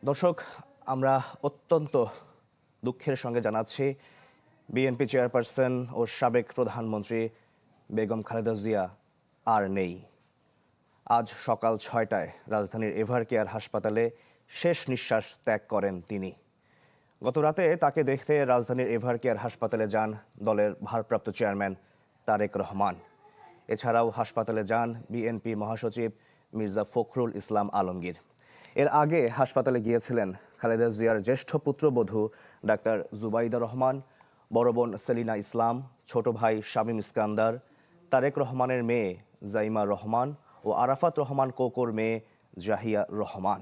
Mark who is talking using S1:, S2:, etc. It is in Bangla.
S1: দর্শক, আমরা অত্যন্ত দুঃখের সঙ্গে জানাচ্ছি বিএনপি চেয়ারপারসন ও সাবেক প্রধানমন্ত্রী বেগম খালেদা জিয়া আর নেই। আজ সকাল ৬টায় রাজধানীর এভারকেয়ার হাসপাতালে শেষ নিঃশ্বাস ত্যাগ করেন তিনি। গত রাতে তাকে দেখতে রাজধানীর এভারকেয়ার হাসপাতালে যান দলের ভারপ্রাপ্ত চেয়ারম্যান তারেক রহমান। এছাড়াও হাসপাতালে যান বিএনপি মহাসচিব মির্জা ফখরুল ইসলাম আলমগীর। এর আগে হাসপাতালে গিয়েছিলেন খালেদা জিয়ার জ্যেষ্ঠ পুত্রবধূ ডাক্তার জুবাইদা রহমান, বড় বোন সেলিনা ইসলাম, ছোট ভাই শামীম ইস্কান্দার, তারেক রহমানের মেয়ে জাইমা রহমান ও আরাফাত রহমান কোকোর মেয়ে জাহিয়া রহমান।